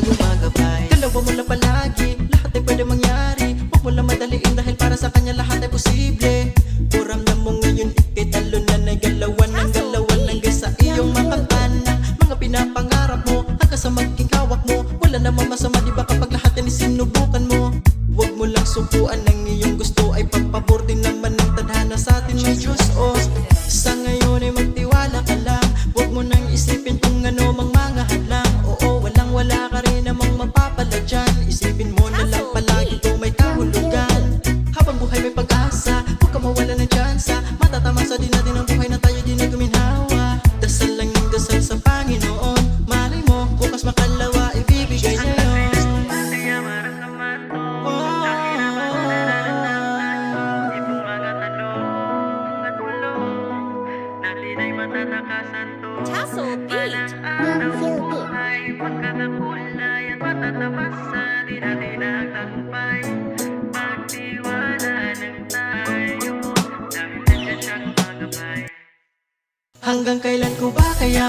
gumagabay. Dalawa mo lang palagi, lahat ay pwede mangyari. Huwag mo lang madaliin dahil para sa kanya lahat ay posible. Kuramdam mo ngayon ikay talo na nagalawan ng galawan hanggang sa iyong mapagpana. Mga pinapangarap mo hanggang sa maging hawak mo. Wala namang masama diba kapag lahat yan isinubukan mo. Huwag mo lang subuan ng iyong gusto ay pagpabor din naman ng tadhana sa atin may Diyos. Oh, sa ngayon ay magtiwala ka lang. Huwag mo nang isipin kung ano mang mga hadlang. Oo, walang wala ka rin namang mapapala dyan. Isipin mo na lang palagi kung may kahulugan. Habang buhay may pag-asa, huwag ka mawala ng tsansa. Matatamasa din natin ang buhay na tayo din ay guminhawa. Dasal lang ng dasal sa Panginoon. Malay mo, bukas makalawa ibibigay niya yun. Tassel Beat. Hanggang kailan ko ba kaya